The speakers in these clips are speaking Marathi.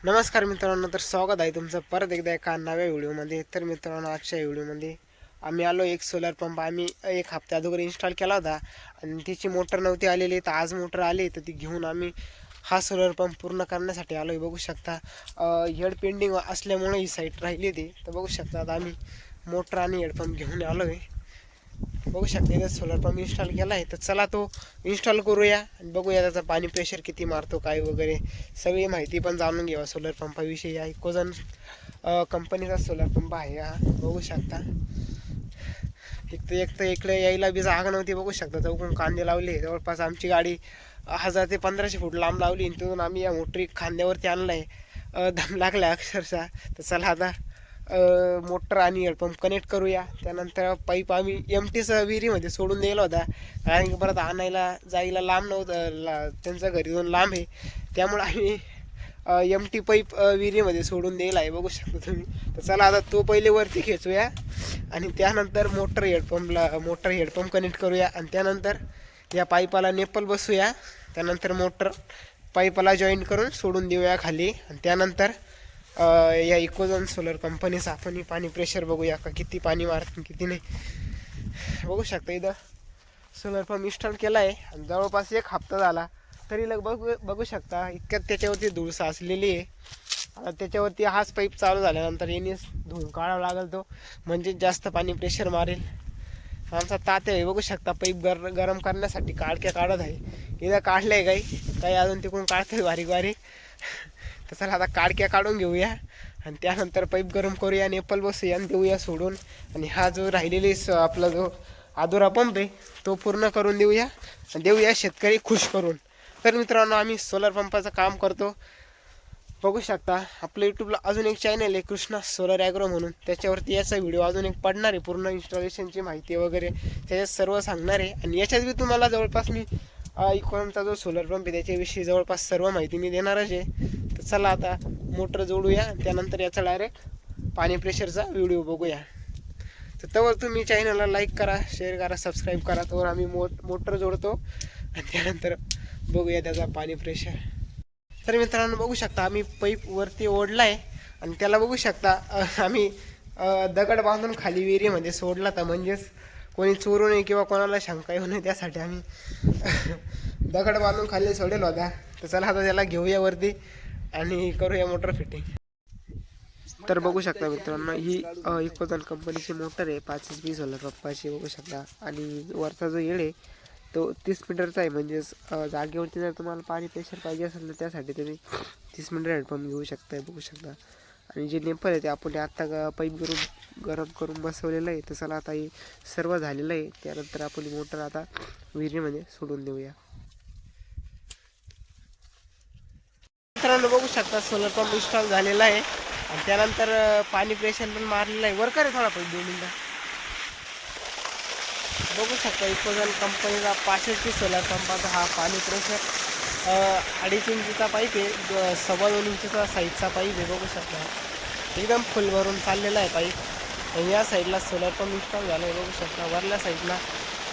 नमस्कार मित्रांनो, तर स्वागत आहे तुमचं परत एकदा एका नव्या व्हिडिओमध्ये. तर मित्रांनो, आजच्या व्हिडिओमध्ये आम्ही आलो एक सोलर पंप आम्ही एक हप्त्या अगोदर इन्स्टॉल केला होता आणि तिची मोटर नव्हती आलेली. तर आज मोटर आली तर ती घेऊन आम्ही हा सोलर पंप पूर्ण करण्यासाठी आलो आहे. बघू शकता हेड पेंडिंग असल्यामुळे ही साईट राहिली होती. तर बघू शकता आता आम्ही मोटर आणि हेडपंप घेऊन आलो आहे. बघू शकता इथं सोलर पंप इन्स्टॉल केला आहे. तर चला तो इन्स्टॉल करूया आणि बघूया त्याचा पाणी प्रेशर किती मारतो काय वगैरे सगळी माहिती पण जाणून घ्यावा सोलर पंपाविषयी. हा इकोजन कंपनीचा सोलर पंप आहे. हा बघू शकता एक तर इकडे यायला बी जागा नव्हती. बघू शकता चौकून कांदे लावले. जवळपास आमची गाडी 1000 ते 1500 फूट लांब लावली. तिथून आम्ही या मोटरी खांद्यावरती आणलाय. दम लागला अक्षरशः. तर चला आता मोटर आणि हेडपंप कनेक्ट करूया. त्यानंतर पाईप आम्ही एमटीसह विहिरीमध्ये सोडून दिला होता, कारण की परत आणायला जायला लांब नव्हतं, त्यांचं घरी जाऊन लांब आहे. त्यामुळे आम्ही एमटी पाईप विहिरीमध्ये सोडून दिला आहे. बघू शकता तुम्ही. तर चला आता तो पहिले वरती खेचूया आणि त्यानंतर मोटर हेडपंप कनेक्ट करूया आणि त्यानंतर या पाईपाला नेपल बसूया. त्यानंतर मोटर पाईपाला जॉईन करून सोडून देऊया खाली आणि त्यानंतर या इकोजन सोलर कंपनीचा आपण पाणी प्रेशर बघूया का किती पाणी मारतं किती नाही. बघू शकता इथं सोलर पंप इन्स्टॉल केला आहे आणि जवळपास एक हप्ता झाला तरी बघू शकता इतक्यात त्याच्यावरती धूळ साचलेली आहे. आता त्याच्यावरती हाच पाईप चालू झाल्यानंतर याने धुवून काढावा लागेल तो, म्हणजे जास्त पाणी प्रेशर मारेल. आमचा तात्या आहे. बघू शकता पाईप गरम करण्यासाठी काडक्या काढत आहे. इथं काढलंय काही अजून तिकडून काढतोय बारीक बारीक. तर चला आता काडक्या काढून घेऊया आणि त्यानंतर पाईप गरम करूया, नेपल बसूया आणि देऊया सोडून. आणि हा जो राहिलेली आपला जो अधुरा पंप आहे तो पूर्ण करून देऊया शेतकरी खुश करून. तर मित्रांनो, आम्ही सोलर पंपाचं काम करतो. बघू शकता आपल्या यूट्यूबला अजून एक चॅनल आहे कृष्णा सोलर ॲग्रो म्हणून. त्याच्यावरती याचा व्हिडिओ अजून एक पडणार आहे, पूर्ण इन्स्टॉलेशनची माहिती वगैरे त्याच्यात सर्व सांगणार आहे. आणि याच्यात बी तुम्हाला जवळपास मी इकोनचा जो सोलर पंप आहे त्याच्याविषयी जवळपास सर्व माहिती मी देणारच आहे. तर चला आता मोटर जोडूया, त्यानंतर याचा डायरेक्ट पाणी प्रेशरचा व्हिडिओ बघूया. तर तवर तुम्ही चॅनलला लाईक करा, शेअर करा, सबस्क्राईब करा. तर आम्ही मोटर जोडतो आणि त्यानंतर बघूया त्याचा पाणी प्रेशर. तर मित्रांनो, बघू शकता आम्ही पाईप वरती ओढला आहे आणि त्याला बघू शकता आम्ही दगड बांधून खाली विहिरीमध्ये सोडला. तर म्हणजेच कोणी चोरू नये किंवा कोणाला शंका येऊ नये त्यासाठी आम्ही दगड बांधून खाली सोडेल होता. तर चला आता त्याला घेऊया वरती आणि करूया मोटर फिटिंग. तर बघू शकता मित्रांनो, ही इकोजन कंपनीची मोटर आहे 5 HP सोलर पंपाची. बघू शकता आणि वरचा जो येळ आहे तो 30 मीटरचा आहे. म्हणजेच जागेवरती जर तुम्हाला पाणी प्रेशर पाहिजे असेल तर त्यासाठी तुम्ही 30 मीटर हेडपंप घेऊ शकता. बघू शकता. आणि जे नेपल आहे ते आपण आत्ता पाईप गरम करून बसवलेलं आहे. तर चला आता हे सर्व झालेलं आहे. त्यानंतर आपण मोटर आता विहिरीमध्ये सोडून देऊया. मित्रांनो, बघू शकता सोलर पंप इन्स्टॉल झालेला आहे आणि त्यानंतर पाणी प्रेशर पण मारलेलं आहे. वर्कर आहे थोडा पाईप 2 मिनिटं. बघू शकता इकोजन कंपनीचा 5 HP सोलर पंपाचा हा पाणी प्रेशर 2.5 इंचचा पाईप आहे, 2.25 इंचचा साईजचा पाईप आहे. बघू शकता एकदम फुल भरून चाललेला आहे पाईप. आणि या साईडला सोलर पंप इन्स्टॉल झाला आहे. बघू शकता वरल्या साईडला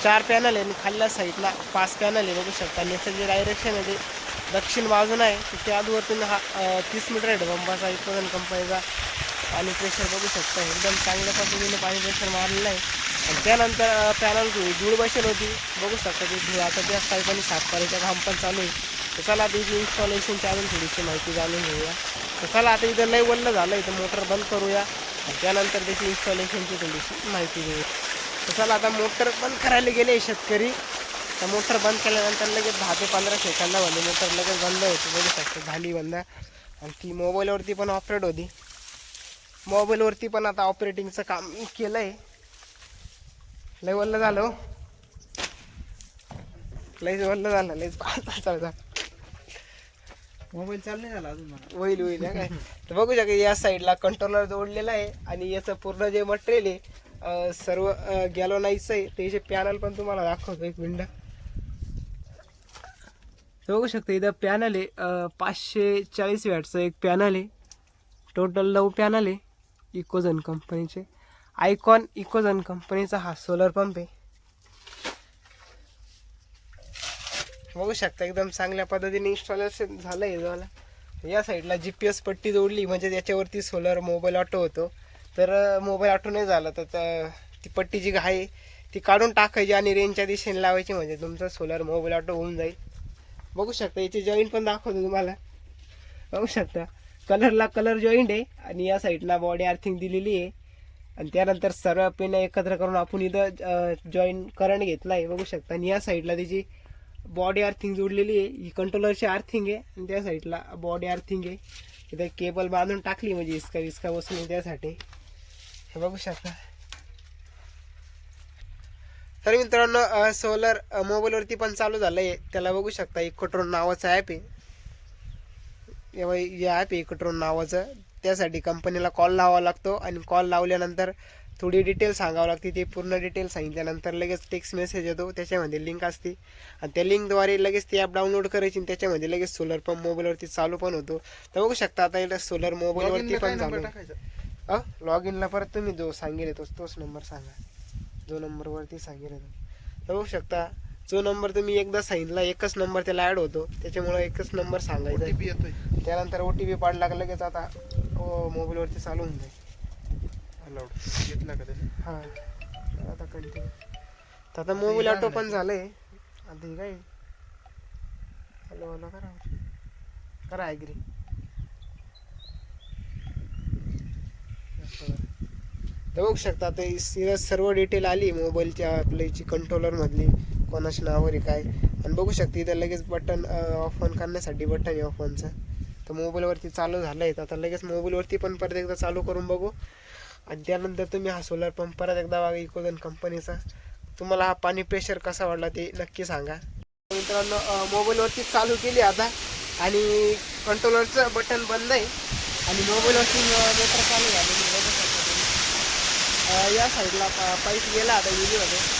4 पॅनल आहे आणि खाल्ल्या साईडला 5 पॅनल आहे. बघू शकता आणि याचं जे डायरेक्शन आहे ते दक्षिण बाजूला आहे. त्या आजूवरतून हा 30 मीटर हेडपंपाचा इकोजन कंपनीचा पाणी प्रेशर बघू शकता. एकदम चांगल्या पद्धतीने पाणी प्रेशर मारलेलं आहे. आणि त्यानंतर पॅनल धूळ बसेल होती. बघू शकता ती धूळ आता त्या पाईपाने साफ करायचा काम पण चालू आहे. तर चला आता इथे इन्स्टॉलेशनची अजून थोडीशी माहिती जाणून घेऊया. तर चला आता इथं लय वल्ल झालं आहे तर मोटर बंद करूया आणि त्यानंतर त्याची इन्स्टॉलेशनची थोडीशी माहिती घेऊया. तर चला आता मोटर बंद करायला गेले शेतकरी. तर मोटर बंद केल्यानंतर लगेच 10 ते 15 सेकंदामध्ये मोटर लगेच बंद होती. बघू शकतो झाली बंद. आणि ती मोबाईलवरती पण ऑपरेट होती. मोबाईलवरती पण आता ऑपरेटिंगचं काम केलं आहे. लय वल्ल झालं, लयच वल्ल झालं, लयच चालू मोबाईल चालू नाही झाला अजून मला. होईल काय. तर बघू शकता या साईडला कंट्रोलर जोडलेला आहे आणि याचं पूर्ण जे मटेरियल आहे सर्व गॅलोनाईजचं आहे. त्याचे पॅनल पण तुम्हाला दाखवतो एक मिनिट. बघू शकता इथं पॅनल आहे 540 वॅटचं एक पॅनल आहे. टोटल 9 पॅनल आहे इकोजन कंपनीचे. आयकॉन इकोजन कंपनीचा हा सोलर पंप आहे. बघू शकता एकदम चांगल्या पद्धतीने इन्स्टॉलेशन झालं आहे. या साईडला GPS पट्टी जोडली म्हणजे त्याच्यावरती सोलर मोबाईल ऑटो होतो. तर मोबाईल ऑटो नाही झाला तर ती पट्टी जी आहे ती काढून टाकायची आणि रेंजच्या दिशेने लावायची म्हणजे तुमचा सोलर मोबाईल ऑटो होऊन जाईल. बघू शकता याचे जॉईंट पण दाखवतो तुम्हाला. बघू शकता कलरला कलर जॉईंट आहे आणि या साईडला बॉडी अर्थिंग दिलेली आहे. आणि त्यानंतर सर्व पिन एकत्र करून आपण इथं जॉईंट करंट घेतला आहे. बघू शकता. आणि या साईडला त्याची बॉडी अर्थिंग जोडलेली आहे. ही कंट्रोलरची अर्थिंग आहे आणि त्या साईडला बॉडी अर्थिंग आहे. इथं केबल बांधून टाकली म्हणजे इसका बसून त्यासाठी. हे बघू शकता. तर मित्रांनो सोलर मोबाईलवरती पण चालू झालं आहे. त्याला बघू शकता इकोट्रॉन नावाचं ॲप आहे. हे ॲप आहे इकोट्रॉन नावाचं. त्यासाठी कंपनीला कॉल लावावा लागतो आणि कॉल लावल्यानंतर थोडी डिटेल सांगावं लागते. ते पूर्ण डिटेल सांगितल्यानंतर लगेच टेक्स्ट मेसेज येतो. त्याच्यामध्ये लिंक असते आणि त्या लिंकद्वारे लगेच ती ॲप डाउनलोड करायची आणि त्याच्यामध्ये लगेच सोलर पंप मोबाईलवरती चालू पण होतो. तर बघू शकता आता इथं सोलर मोबाईलवरती पण चालू. लॉग इनला परत तुम्ही जो सांगेल तोच नंबर सांगा जो नंबरवरती सांगेल. तर बघू शकता जो नंबर तुम्ही एकदा सांगितला एकच नंबर त्याला ॲड होतो. त्याच्यामुळे एकच नंबर सांगायचा येतोय. त्यानंतर OTP पाडला लगेच आता मोबाईलवरती चालू होऊन जाईल. घेतला का त्याने? हां आता कंटिन्यू. तर आता मोबाईल ऑटो पण झालंय. आता हे काय हॅलो हॅलो करा ॲग्री. तर बघू शकता आता सर्व डिटेल आली मोबाईलच्या आपल्याची कंट्रोलरमधली कोणाच्या नावावर आहे काय. आणि बघू शकता इथं लगेच बटन ऑफ ऑन करण्यासाठी बटन आहे ऑफ ऑनचं. तर मोबाईलवरती चालू झालं आहे. आता लगेच मोबाईलवरती पण परत एकदा चालू करून बघू. आणि त्यानंतर तुम्ही हा सोलर पंप परत एकदा बघा इकोजन कंपनीचा. तुम्हाला हा पाणी प्रेशर कसा वाटला ते नक्की सांगा. मित्रांनो मोबाईलवरती चालू केली आता आणि कंट्रोलरचं बटन बंद आहे आणि मोबाईलवरती मोटर चालू झालेली. या साईडला पाईप गेला आता व्हिडिओमध्ये.